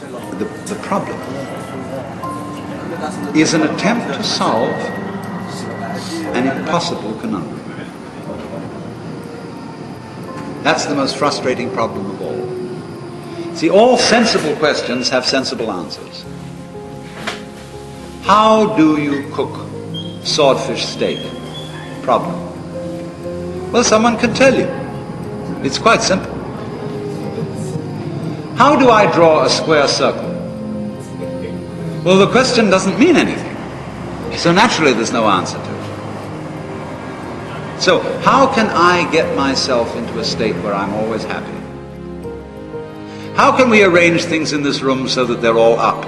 the problem is an attempt to solve an impossible conundrum. That's the most frustrating problem of all. See, all sensible questions have sensible answers. How do you cook swordfish steak? Problem. Well, someone can tell you. It's quite simple. How do I draw a square circle? Well, the question doesn't mean anything. So naturally there's no answer to it. So how can I get myself into a state where I'm always happy? How can we arrange things in this room so that they're all up?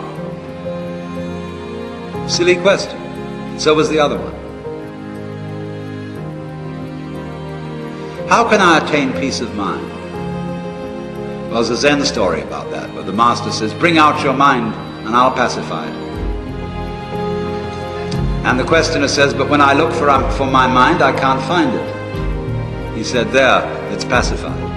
Silly question. So was the other one. How can I attain peace of mind? Well, there's a Zen story about that, where the master says, bring out your mind and I'll pacify it. And the questioner says, but when I look for my mind, I can't find it. He said, there, it's pacified.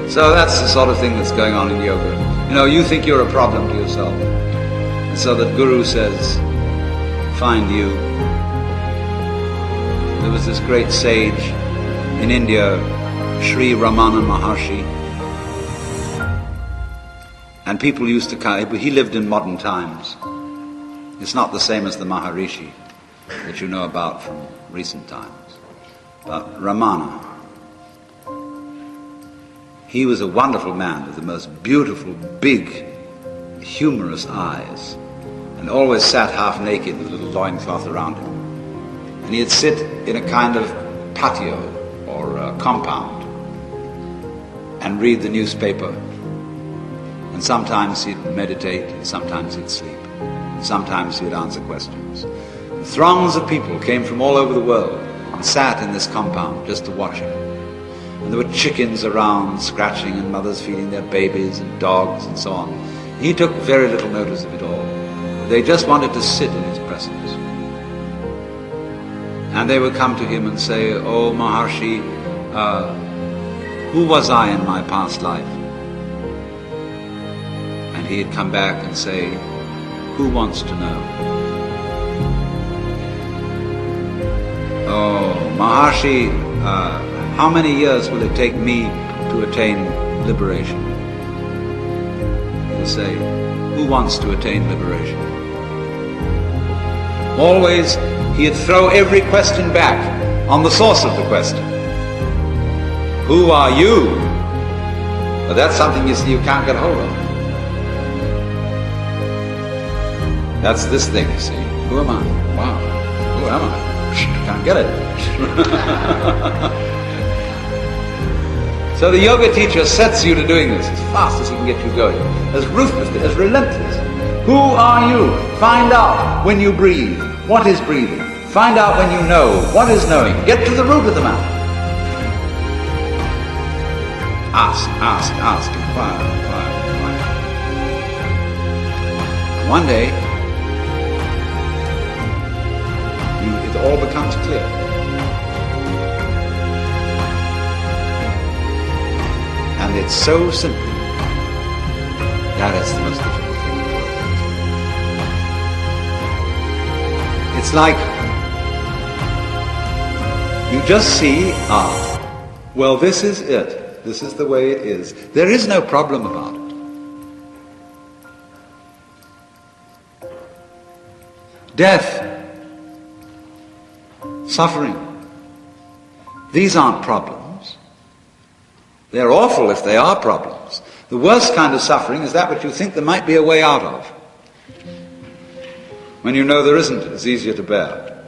So that's the sort of thing that's going on in yoga. You know, you think you're a problem to yourself. And so that Guru says, find you. There was this great sage in India, Sri Ramana Maharshi. And people used to, he lived in modern times. It's not the same as the Maharishi that you know about from recent times. But Ramana, he was a wonderful man with the most beautiful, big, humorous eyes, and always sat half naked with a little loincloth around him. And he'd sit in a kind of patio or compound and read the newspaper. And sometimes he'd meditate, and sometimes he'd sleep. Sometimes he'd answer questions. And throngs of people came from all over the world and sat in this compound just to watch him. And there were chickens around scratching and mothers feeding their babies and dogs and so on. He took very little notice of it all. They just wanted to sit in his presence. And they would come to him and say, oh Maharshi, who was I in my past life? And he'd come back and say, who wants to know? Oh, Maharshi, how many years will it take me to attain liberation? He'll say, who wants to attain liberation? Always, he'd throw every question back on the source of the question. Who are you? But that's something you see you can't get hold of. That's this thing, you see. Who am I? Wow. Who am I? Can't get it. So the yoga teacher sets you to doing this as fast as he can get you going, as ruthlessly, as relentless. Who are you? Find out when you breathe. What is breathing? Find out when you know. What is knowing? Get to the root of the matter. Ask, inquire. And one day, it all becomes clear. And it's so simple. That is the most difficult thing in the world. It's like you just see, well, this is it. This is the way it is. There is no problem about it. Death, suffering, these aren't problems. They're awful if they are problems. The worst kind of suffering is that which you think there might be a way out of. When you know there isn't, it's easier to bear.